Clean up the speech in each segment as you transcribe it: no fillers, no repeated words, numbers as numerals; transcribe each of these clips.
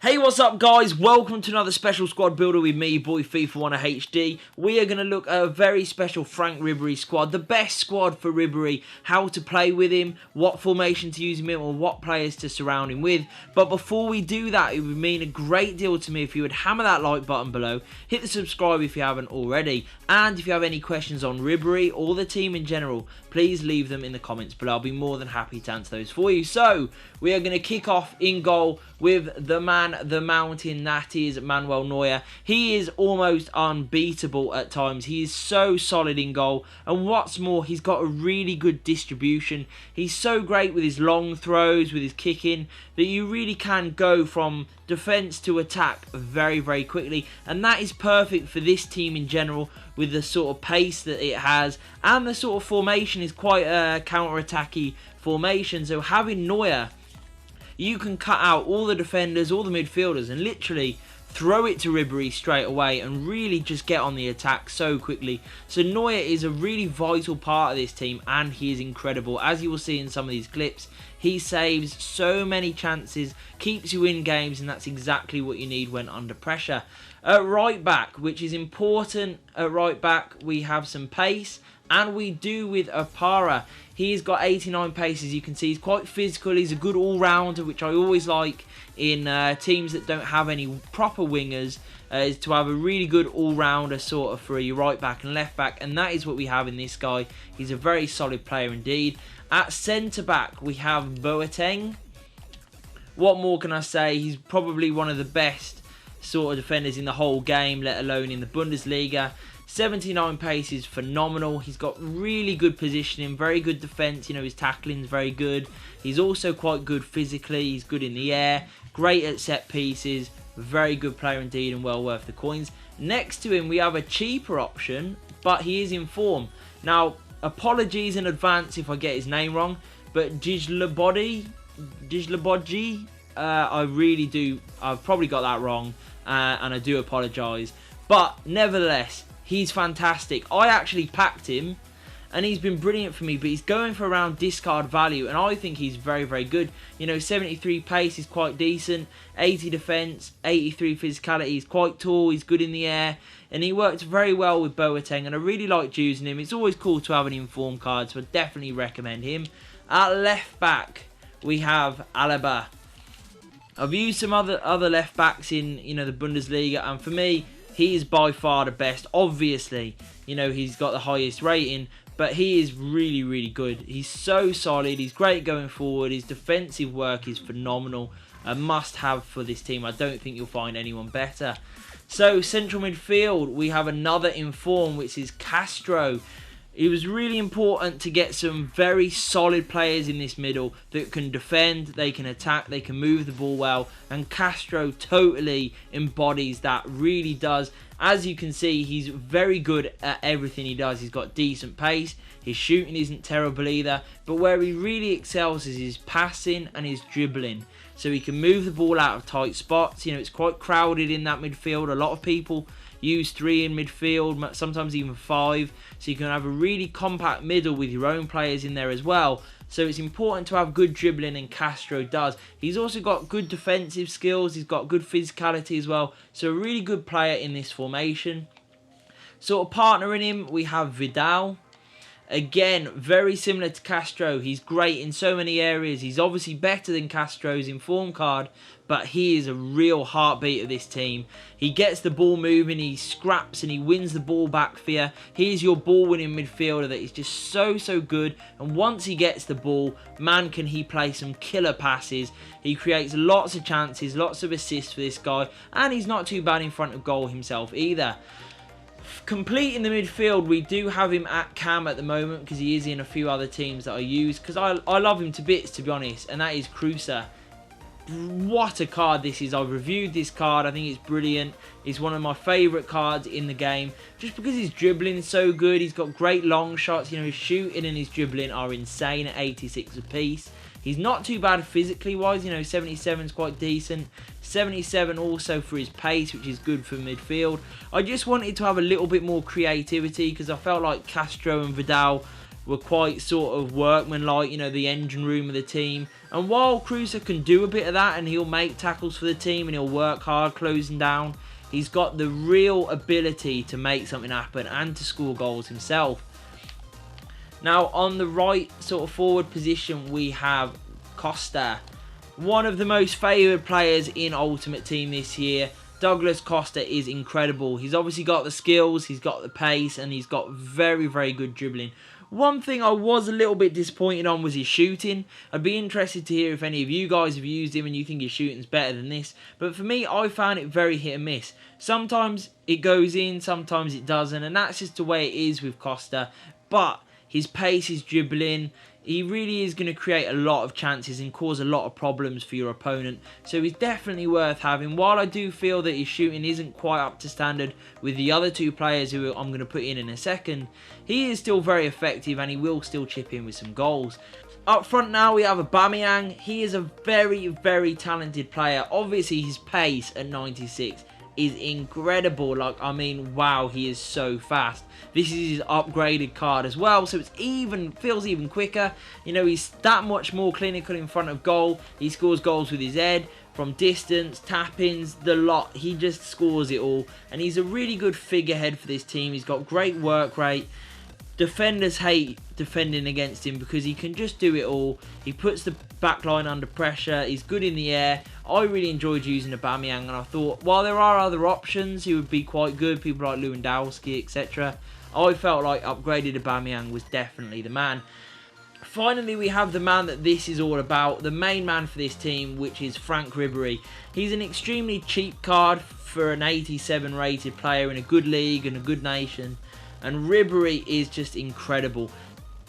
Hey, what's up guys? Welcome to another special squad builder with me, boy FIFA 1 HD. We are going to look at a very special Frank Ribery squad, the best squad for Ribery, how to play with him, what formation to use him in, or what players to surround him with. But before we do that, it would mean a great deal to me if you would hammer that like button below, hit the subscribe if you haven't already, and if you have any questions on Ribery or the team in general, please leave them in the comments below. I'll be more than happy to answer those for you. So, we are going to kick off in goal with the man, the mountain, that is Manuel Neuer. He is almost unbeatable at times. He is so solid in goal, and what's more, he's got a really good distribution. He's so great with his long throws, with his kicking, that you really can go from defence to attack very, very quickly, and that is perfect for this team in general, with the sort of pace that it has, and the sort of formation is quite a counter-attacky formation. So having Neuer, you can cut out all the defenders, all the midfielders, and literally throw it to Ribery straight away and really just get on the attack so quickly. So Neuer is a really vital part of this team, and he is incredible. As you will see in some of these clips, he saves so many chances, keeps you in games, and that's exactly what you need when under pressure. At right back, which is important, at right back we have some pace, and we do with Apara. He's got 89 pace, as you can see. He's quite physical. He's a good all-rounder, which I always like in teams that don't have any proper wingers, is to have a really good all-rounder sort of for your right back and left back, and that is what we have in this guy. He's a very solid player indeed. At centre-back, we have Boateng. What more can I say? He's probably one of the best sort of defenders in the whole game, let alone in the Bundesliga. 79 pace is phenomenal. He's got really good positioning, very good defence. You know, his tackling's very good. He's also quite good physically. He's good in the air, great at set pieces, very good player indeed, and well worth the coins. Next to him, we have a cheaper option, but he is in form. Now, apologies in advance if I get his name wrong, but Djilabodji, I really do. I've probably got that wrong, and I do apologise. But nevertheless, he's fantastic. I actually packed him, and he's been brilliant for me, but he's going for around discard value, and I think he's very, very good. You know, 73 pace is quite decent, 80 defence, 83 physicality. He's quite tall, he's good in the air, and he works very well with Boateng, and I really liked using him. It's always cool to have an informed card, so I definitely recommend him. At left back, we have Alaba. I've used some other left backs in, you know, the Bundesliga, and for me, he is by far the best. Obviously, you know, he's got the highest rating, but he is really, really good. He's so solid. He's great going forward. His defensive work is phenomenal. A must-have for this team. I don't think you'll find anyone better. So, central midfield, we have another in form, which is Castro. It was really important to get some very solid players in this middle that can defend, they can attack, they can move the ball well, and Castro totally embodies that, really does. As you can see, he's very good at everything he does. He's got decent pace, his shooting isn't terrible either, but where he really excels is his passing and his dribbling. So he can move the ball out of tight spots. You know, it's quite crowded in that midfield. A lot of people use 3 in midfield, sometimes even 5, so you can have a really compact middle with your own players in there as well. So it's important to have good dribbling, and Castro does. He's also got good defensive skills, he's got good physicality as well, so a really good player in this formation. Sort of partnering him, we have Vidal. Again, very similar to Castro. He's great in so many areas. He's obviously better than Castro's inform card, but he is a real heartbeat of this team. He gets the ball moving, he scraps, and he wins the ball back for you. He is your ball-winning midfielder that is just so, so good. And once he gets the ball, man, can he play some killer passes. He creates lots of chances, lots of assists for this guy, and he's not too bad in front of goal himself either. Completing the midfield, we do have him at cam at the moment because he is in a few other teams that I use, because I love him to bits, to be honest, and that is Kruse. What a card this is. I've reviewed this card. I think it's brilliant. It's one of my favourite cards in the game, just because his dribbling is so good. He's got great long shots. You know, his shooting and his dribbling are insane at 86 apiece. He's not too bad physically wise, you know, 77 is quite decent. 77 also for his pace, which is good for midfield. I just wanted to have a little bit more creativity because I felt like Castro and Vidal were quite sort of workmanlike, you know, the engine room of the team. And while Kruse can do a bit of that and he'll make tackles for the team and he'll work hard closing down, he's got the real ability to make something happen and to score goals himself. Now on the right sort of forward position we have Costa. One of the most favoured players in Ultimate Team this year. Douglas Costa is incredible. He's obviously got the skills, he's got the pace, and he's got very, very good dribbling. One thing I was a little bit disappointed on was his shooting. I'd be interested to hear if any of you guys have used him and you think his shooting's better than this. But for me, I found it very hit and miss. Sometimes it goes in, sometimes it doesn't, and that's just the way it is with Costa. But his pace, his dribbling, he really is going to create a lot of chances and cause a lot of problems for your opponent. So he's definitely worth having. While I do feel that his shooting isn't quite up to standard with the other two players who I'm going to put in a second, he is still very effective and he will still chip in with some goals. Up front now we have Aubameyang. He is a very, very talented player. Obviously his pace at 96 is incredible. Like, I mean, wow, he is so fast. This is his upgraded card as well, so it's feels even quicker. You know, he's that much more clinical in front of goal. He scores goals with his head, from distance, tap-ins, the lot. He just scores it all, and he's a really good figurehead for this team. He's got great work rate. Defenders hate defending against him because he can just do it all. He puts the back line under pressure. He's good in the air. I really enjoyed using Aubameyang, and I thought, while there are other options, he would be quite good. People like Lewandowski, etc. I felt like upgraded Aubameyang was definitely the man. Finally, we have the man that this is all about, the main man for this team, which is Frank Ribery. He's an extremely cheap card for an 87 rated player in a good league and a good nation. And Ribery is just incredible.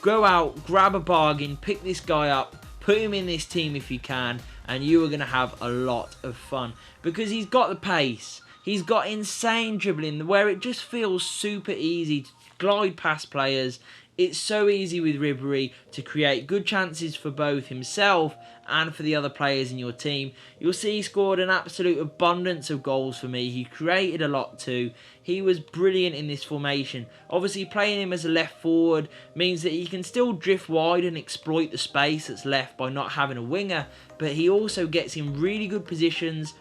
Go out, grab a bargain, pick this guy up, put him in this team if you can, and you are going to have a lot of fun. Because he's got the pace, he's got insane dribbling, where it just feels super easy to glide past players. It's so easy with Ribery to create good chances for both himself and for the other players in your team. You'll see he scored an absolute abundance of goals for me. He created a lot too. He was brilliant in this formation. Obviously, playing him as a left forward means that he can still drift wide and exploit the space that's left by not having a winger, but he also gets in really good positions,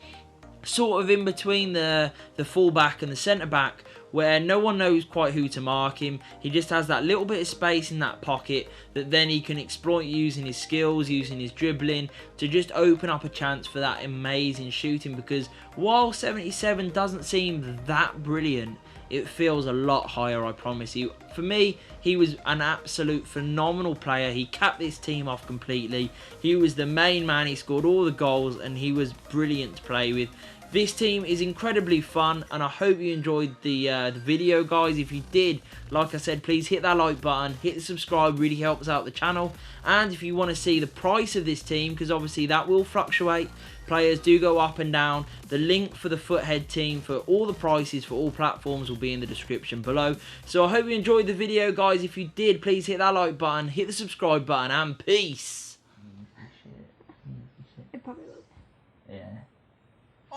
sort of in between the fullback and the centre-back, where no one knows quite who to mark him. He just has that little bit of space in that pocket that then he can exploit using his skills, using his dribbling, to just open up a chance for that amazing shooting. Because while 77 doesn't seem that brilliant, it feels a lot higher, I promise you. For me, he was an absolute phenomenal player. He capped this team off completely. He was the main man. He scored all the goals and he was brilliant to play with. This team is incredibly fun, and I hope you enjoyed the video, guys. If you did, like I said, please hit that like button, hit the subscribe, really helps out the channel. And if you want to see the price of this team, because obviously that will fluctuate, players do go up and down, the link for the Foothead team for all the prices for all platforms will be in the description below. So I hope you enjoyed the video, guys. If you did, please hit that like button, hit the subscribe button, and peace. It probably will. Yeah.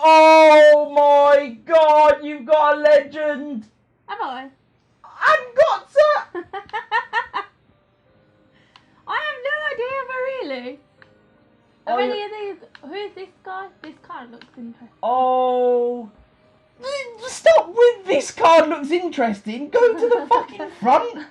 Oh my god, you've got a legend! Have I? I've got to! I have no idea, but really. Are any of these? Who is this guy? This card looks interesting. Oh. Stop with this card looks interesting. Go to the fucking front.